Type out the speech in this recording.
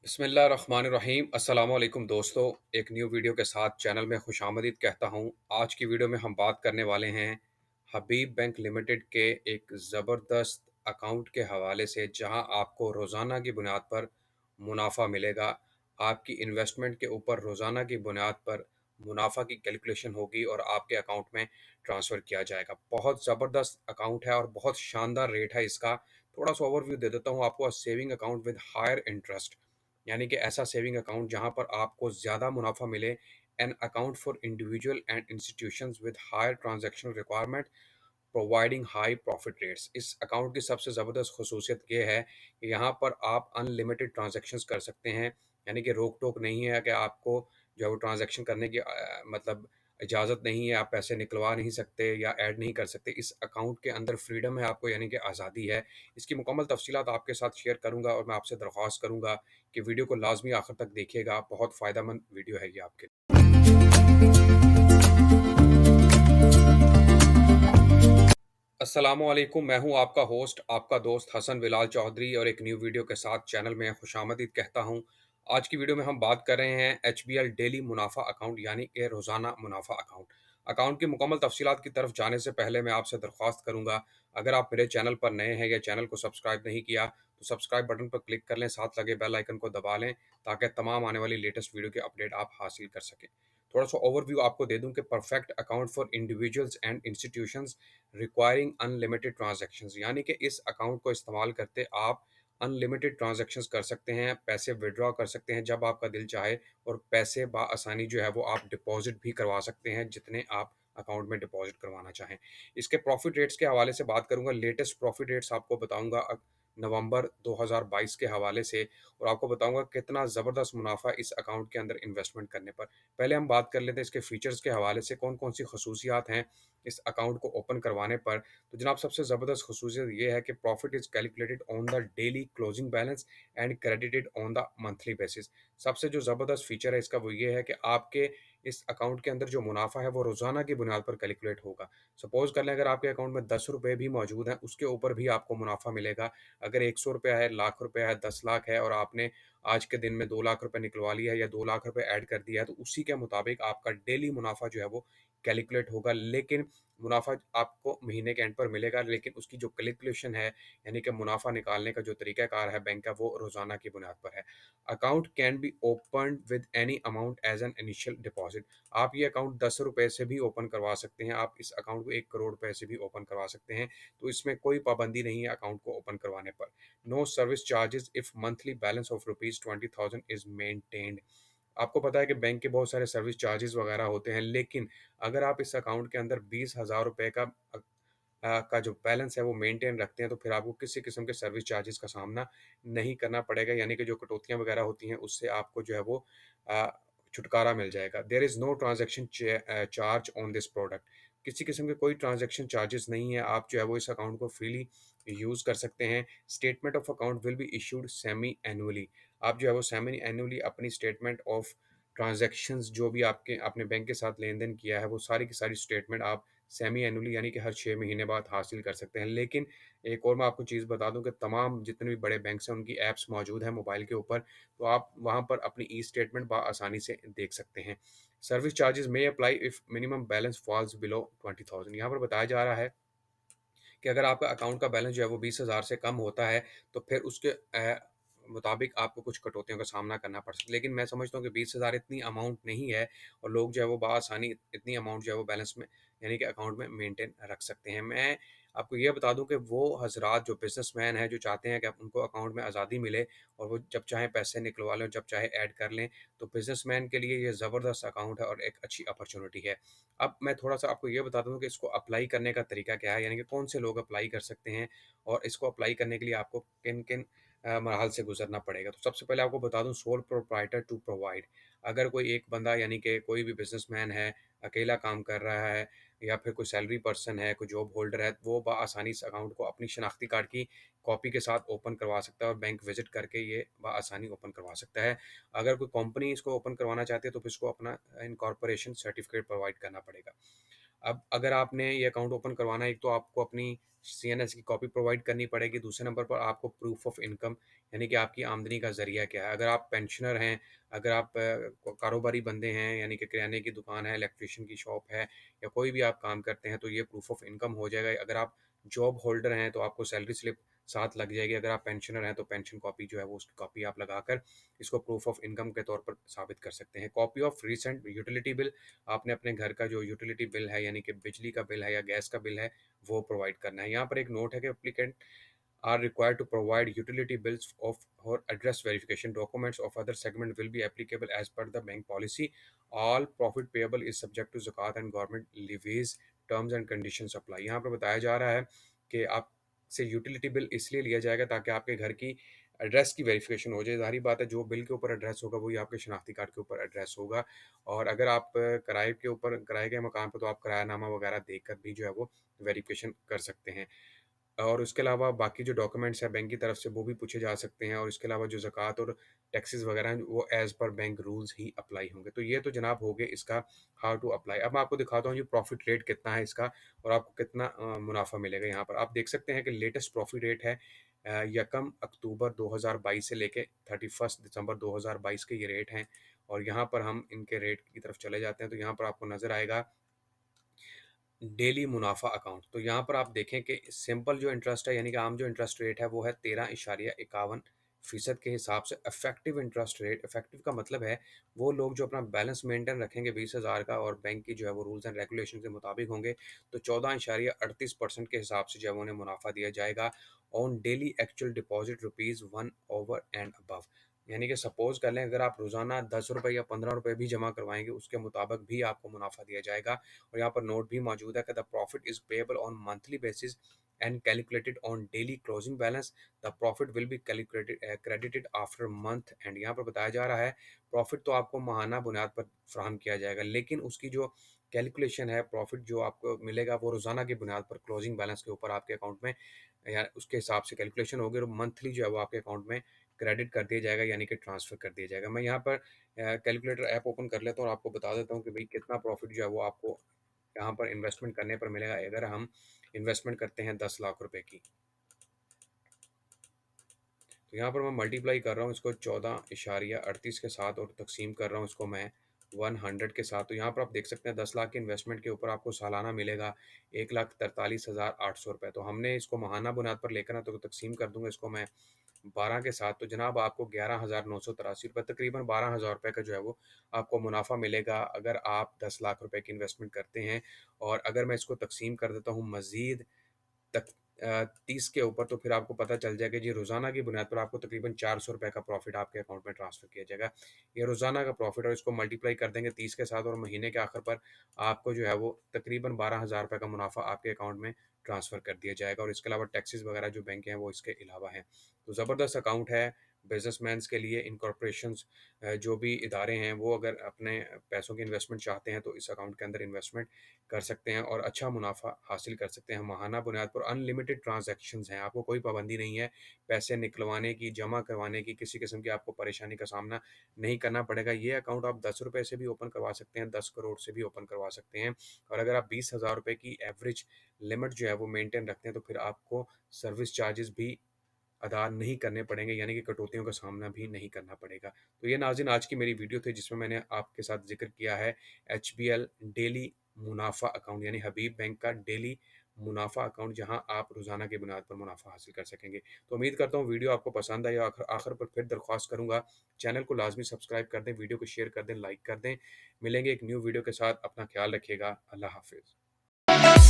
बिस्मिल्लाहिर्रहमानिर्रहीम अस्सलाम वालेकुम दोस्तों। एक न्यू वीडियो के साथ चैनल में खुशामदीद कहता हूँ। आज की वीडियो में हम बात करने वाले हैं हबीब बैंक लिमिटेड के एक ज़बरदस्त अकाउंट के हवाले से, जहां आपको रोज़ाना की बुनियाद पर मुनाफा मिलेगा। आपकी इन्वेस्टमेंट के ऊपर रोज़ाना की बुनियाद पर मुनाफा की कैलकुलेशन होगी और आपके अकाउंट में ट्रांसफ़र किया जाएगा। बहुत ज़बरदस्त अकाउंट है और बहुत शानदार रेट है इसका। थोड़ा सा ओवरव्यू दे देता हूँ आपको। Saving account with higher interest, यानी कि ऐसा सेविंग अकाउंट जहां पर आपको ज़्यादा मुनाफा मिले। An account for individual and institutions with higher transaction requirement providing high profit rates. इस अकाउंट की सबसे ज़बरदस्त खसूसियत ये है कि यहाँ पर आप अनलिमिटेड ट्रांजैक्शंस कर सकते हैं। यानी कि रोक टोक नहीं है कि आपको जो है वो ट्रांजैक्शन करने की मतलब इजाज़त नहीं है। आप पैसे निकलवा नहीं सकते या ऐड नहीं कर सकते। इस अकाउंट के अंदर फ्रीडम है आपको, यानी कि आज़ादी है। इसकी मुकम्मल तफसीलात आपके साथ शेयर करूँगा और मैं आपसे दरख्वास्त करूँगा कि वीडियो को लाजमी आखिर तक देखिएगा। बहुत फ़ायदेमंद वीडियो है ये आपके लिए। अस्सलामुअलैकुम, मैं हूं आपका होस्ट, आपका दोस्त हसन बिलाल चौधरी, और एक न्यू वीडियो के साथ चैनल में खुशामदीद कहता हूं। आज की वीडियो में हम बात कर रहे हैं HBL डेली मुनाफा अकाउंट, यानी कि रोज़ाना मुनाफा अकाउंट। अकाउंट की मुकम्मल तफसीलात की तरफ जाने से पहले मैं आपसे दरख्वास्त करूंगा, अगर आप मेरे चैनल पर नए हैं या चैनल को सब्सक्राइब नहीं किया तो सब्सक्राइब बटन पर क्लिक कर लें, साथ लगे बेल आइकन को दबा लें ताकि तमाम आने वाली लेटेस्ट वीडियो की अपडेट आप हासिल कर सकें। थोड़ा सा ओवरव्यू आपको दे दूं कि perfect account for individuals and institutions requiring unlimited transactions, यानी कि इस अकाउंट को इस्तेमाल करते आप अनलिमिटेड ट्रांजैक्शंस कर सकते हैं। पैसे विड्रॉ कर सकते हैं जब आपका दिल चाहे, और पैसे बाआसानी जो है वो आप डिपॉजिट भी करवा सकते हैं जितने आप अकाउंट में डिपॉजिट करवाना चाहें। इसके प्रॉफिट रेट्स के हवाले से बात करूंगा। लेटेस्ट प्रॉफिट रेट्स आपको बताऊंगा नवंबर 2022 के हवाले से, और आपको बताऊंगा कितना ज़बरदस्त मुनाफा इस अकाउंट के अंदर इन्वेस्टमेंट करने पर। पहले हम बात कर लेते हैं इसके फीचर्स के हवाले से, कौन कौन सी खसूसियात हैं इस अकाउंट को ओपन करवाने पर। तो जनाब, सबसे ज़बरदस्त खसूसियत ये है कि profit is calculated on the daily closing balance and credited on the monthly basis. सबसे जो ज़बरदस्त फीचर है इसका वो ये है कि आपके इस अकाउंट के अंदर जो मुनाफा है वो रोज़ाना की बुनियाद पर कैलकुलेट होगा। सपोज़ कर लें अगर आपके अकाउंट में ₹10 भी मौजूद हैं, उसके ऊपर भी आपको मुनाफा मिलेगा। अगर ₹100 है, लाख रुपए है, 10 लाख है और आपने आज के दिन में 2 लाख रुपए निकलवा लिया है या 2 लाख रुपए ऐड कर दिया है, तो उसी के मुताबिक आपका डेली मुनाफा जो है वो कैलकुलेट होगा। लेकिन मुनाफा आपको महीने के एंड पर मिलेगा, लेकिन उसकी जो कैलकुलेशन है, यानी कि मुनाफा निकालने का जो तरीक़ाकार है बैंक का, वो रोज़ाना की बुनियाद पर है। Account can be opened with any amount as an initial deposit. आप ये अकाउंट ₹10 से भी ओपन करवा सकते हैं। आप इस अकाउंट को 1 करोड़ रुपए से भी ओपन करवा सकते हैं। तो इसमें कोई पाबंदी नहीं है अकाउंट को ओपन करवाने पर। No service charges if monthly balance of ₹20,000 is maintained. आपको पता है कि बैंक के बहुत सारे सर्विस चार्जेस वगैरह होते हैं, लेकिन अगर आप इस अकाउंट के अंदर ₹20,000 का जो बैलेंस है वो मेंटेन रखते हैं, तो फिर आपको किसी किस्म के सर्विस चार्जेस का सामना नहीं करना पड़ेगा। यानी कि जो कटौतियाँ वगैरह होती हैं उससे आपको जो है वो अ, छुटकारा मिल जाएगा। There is no transaction charge on this product. किसी किस्म के कोई ट्रांजैक्शन चार्जेस नहीं है। आप जो है वो इस अकाउंट को फ्रीली यूज़ कर सकते हैं। Statement of account will be issued semi annually. आप जो है वो सेमी एनुअली अपनी स्टेटमेंट ऑफ ट्रांजैक्शंस जो भी आपके अपने बैंक के साथ लेन-देन किया है, वो सारी की सारी स्टेटमेंट आप सेमी एनुअली यानी कि हर 6 महीने बाद हासिल कर सकते हैं। लेकिन एक और मैं आपको चीज़ बता दूँ कि तमाम जितने भी बड़े बैंक्स हैं उनकी ऐप्स मौजूद हैं मोबाइल के ऊपर, तो आप वहाँ पर अपनी ई-स्टेटमेंट बआसानी से देख सकते हैं। Service charges may apply if minimum balance falls below 20,000। यहाँ पर बताया जा रहा है कि अगर आपका अकाउंट का बैलेंस जो है वो 20,000 से कम होता है, तो फिर उसके मुताबिक आपको कुछ कटौतियों का सामना करना पड़ सकता है। लेकिन मैं समझता हूँ कि 20,000 इतनी अमाउंट नहीं है, और लोग जो है वो बआसानी इतनी अमाउंट जो है वो बैलेंस में, यानी कि अकाउंट में मेंटेन रख सकते हैं। मैं आपको ये बता दूँ कि वो हज़रात जो बिज़नेसमैन हैं, जो चाहते हैं कि उनको अकाउंट में आज़ादी मिले और वो जब चाहें पैसे निकलवा लें और जब चाहे ऐड कर लें, तो बिज़नेसमैन के लिए ये ज़बरदस्त अकाउंट है और एक अच्छी अपॉर्च्युनिटी है। अब मैं थोड़ा-सा आपको ये बता दूँ कि इसको अप्लाई करने का तरीका क्या है, यानी कि कौन से लोग अप्लाई कर सकते हैं और इसको अप्लाई करने के लिए आपको किन-किन मराहल से गुज़रना पड़ेगा। तो सबसे पहले आपको बता दूँ, सोल प्रोप्राइटर टू प्रोवाइड। अगर कोई एक बंदा, यानी कि कोई भी बिज़नेसमैन है, अकेला काम कर रहा है या फिर कोई सैलरी पर्सन है, कोई जॉब होल्डर है, वो बआसानी इस अकाउंट को अपनी शनाख्ती कार्ड की कॉपी के साथ ओपन करवा सकता है और बैंक विज़िट करके ये बआसानी ओपन करवा सकता है। अगर कोई कंपनी इसको ओपन करवाना चाहती है तो फिर इसको अपना इनकॉर्पोरेशन सर्टिफ़िकेट प्रोवाइड करना पड़ेगा। अब अगर आपने ये अकाउंट ओपन करवाना है, एक तो आपको अपनी सीएनएस की कॉपी प्रोवाइड करनी पड़ेगी, दूसरे नंबर पर आपको प्रूफ ऑफ इनकम यानी कि आपकी आमदनी का ज़रिया क्या है। अगर आप पेंशनर हैं, अगर आप कारोबारी बंदे हैं यानी कि किराने की दुकान है, इलेक्ट्रिशियन की शॉप है या कोई भी आप काम करते हैं तो ये प्रूफ ऑफ इनकम हो जाएगा। अगर आप जॉब होल्डर हैं तो आपको सैलरी स्लिप साथ लग जाएगी। अगर आप पेंशनर हैं तो पेंशन कॉपी जो है वो उसकी कॉपी आप लगाकर इसको प्रूफ ऑफ इनकम के तौर पर साबित कर सकते हैं। Copy of recent utility bill, आपने अपने घर का जो यूटिलिटी बिल है यानी कि बिजली का बिल है या गैस का बिल है वो प्रोवाइड करना है। यहाँ पर एक नोट है कि applicant are required to provide utility bills of or address verification documents of other segment will be applicable as per the bank policy. All profit payable is subject to zakat and government levies. Terms and conditions apply. यहाँ पर बताया जा रहा है कि आप से utility bill इसलिए लिया जाएगा ताकि आपके घर की एड्रेस की वेरिफिकेशन हो जाए। ज़ाहिर बात है जो बिल के ऊपर एड्रेस होगा वही आपके शनाख्ती कार्ड के ऊपर एड्रेस होगा। और अगर आप किराए के ऊपर किराए के मकान पर तो आप किरायानामा वगैरह देकर भी जो है वो वेरिफिकेशन कर सकते हैं। और उसके अलावा बाकी जो डॉक्यूमेंट्स हैं बैंक की तरफ से वो भी पूछे जा सकते हैं, और इसके अलावा जो ज़कात और टैक्सेस वगैरह हैं वो एज़ पर बैंक रूल्स ही अप्लाई होंगे। तो ये तो जनाब हो गए इसका हाउ टू अप्लाई। अब मैं आपको दिखाता हूँ ये प्रॉफिट रेट कितना है इसका और आपको कितना मुनाफा मिलेगा। यहाँ पर आप देख सकते हैं कि लेटेस्ट प्रॉफिट रेट है 1 अक्टूबर 2022 से लेके 31 दिसंबर 2022 के ये रेट हैं। और यहाँ पर हम इनके रेट की तरफ चले जाते हैं तो यहाँ पर आपको नज़र आएगा डेली मुनाफा अकाउंट। तो यहाँ पर आप देखें कि सिंपल जो इंटरेस्ट है यानी कि आम जो इंटरेस्ट रेट है वो है 13.51% के हिसाब से। इफेक्टिव इंटरेस्ट रेट, इफेक्टिव का मतलब है वो लोग जो अपना बैलेंस मेंटेन रखेंगे 20,000 का और बैंक की जो है वो रूल्स एंड रेगुलेशन के मुताबिक होंगे तो 14.38% के हिसाब से जो है उन्हें मुनाफा दिया जाएगा on daily actual deposit ₹1 over and above. यानी कि सपोज कर लें अगर आप रोज़ाना ₹10 या ₹15 भी जमा करवाएंगे उसके मुताबिक भी आपको मुनाफा दिया जाएगा। और यहाँ पर नोट भी मौजूद है कि the profit is payable on monthly basis and calculated on daily closing balance. The profit will be calculated credited after month and. यहाँ पर बताया जा रहा है प्रॉफिट तो आपको माहाना बुनियाद पर फ्राहम किया जाएगा, लेकिन उसकी जो कैलकुलेशन है प्रॉफिट जो आपको मिलेगा वो रोज़ाना की बुनियाद पर क्लोजिंग बैलेंस के ऊपर आपके अकाउंट में या उसके हिसाब से कैलकुलेशन होगी और मंथली जो है वो आपके अकाउंट में क्रेडिट कर दिया जाएगा यानी कि ट्रांसफ़र कर दिया जाएगा। मैं यहाँ पर कैलकुलेटर ऐप ओपन कर लेता हूँ और आपको बता देता हूँ कि भाई कितना प्रॉफिट जो है वो आपको यहाँ पर इन्वेस्टमेंट करने पर मिलेगा। अगर हम इन्वेस्टमेंट करते हैं 10 लाख रुपए की तो यहाँ पर मैं मल्टीप्लाई कर रहा हूँ इसको 14.38 के साथ और तकसीम कर रहा हूँ इसको मैं 100 के साथ। तो यहाँ पर आप देख सकते हैं 10 लाख की इन्वेस्टमेंट के ऊपर आपको सालाना मिलेगा 1,43,800 रुपये। तो हमने इसको माहाना बुनियाद पर लेकर ना तो तकसीम कर दूंगा इसको मैं 12 के साथ तो जनाब आपको 11,983 रुपये तकरीबन 12,000 रुपये का जो है वो आपको मुनाफा मिलेगा अगर आप 10 लाख रुपए की इन्वेस्टमेंट करते हैं। और अगर मैं इसको तकसीम कर देता हूँ मज़ीद तक 30 के ऊपर तो फिर आपको पता चल जाएगा जी रोज़ाना की बुनियाद पर आपको तकरीबन 400 रुपये का प्रॉफिट आपके अकाउंट में ट्रांसफ़र किया जाएगा। ये रोज़ाना का प्रॉफिट और इसको मल्टीप्लाई कर देंगे 30 के साथ और महीने के आखिर पर आपको जो है वो तकरीबन 12,000 रुपये का मुनाफा आपके अकाउंट में ट्रांसफ़र कर दिया जाएगा। और इसके अलावा टैक्सेस वगैरह जो बैंक हैं वो इसके अलावा हैं। तो ज़बरदस्त अकाउंट है बिजनेसमैन्स के लिए। इनकॉर्पोरेशंस जो भी इदारे हैं वो अगर अपने पैसों की इन्वेस्टमेंट चाहते हैं तो इस अकाउंट के अंदर इन्वेस्टमेंट कर सकते हैं और अच्छा मुनाफा हासिल कर सकते हैं। माहाना बुनियाद पर अनलिमिटेड ट्रांजैक्शंस हैं, आपको कोई पाबंदी नहीं है पैसे निकलवाने की, जमा करवाने की, किसी किस्म की आपको परेशानी का सामना नहीं करना पड़ेगा। ये अकाउंट आप 10 रुपये से भी ओपन करवा सकते हैं, 10 करोड़ से भी ओपन करवा सकते हैं। और अगर आप 20,000 रुपये की एवरेज लिमिट जो है वो मेंटेन रखते हैं तो फिर आपको सर्विस चार्जेस भी अदा नहीं करने पड़ेंगे यानी कि कटौतियों का सामना भी नहीं करना पड़ेगा। तो ये नाज़रीन आज की मेरी वीडियो थी जिसमें मैंने आपके साथ ज़िक्र किया है एचबीएल डेली मुनाफा अकाउंट यानी हबीब बैंक का डेली मुनाफा अकाउंट जहां आप रोज़ाना की बुनियाद पर मुनाफा हासिल कर सकेंगे। तो उम्मीद करता हूँ वीडियो आपको पसंद आई। आखिर आखिर पर फिर दरख्वास्त करूँगा चैनल को लाजमी सब्सक्राइब कर दें, वीडियो को शेयर कर दें, लाइक कर दें। मिलेंगे एक न्यू वीडियो के साथ, अपना ख्याल रखिएगा। अल्लाह हाफिज़।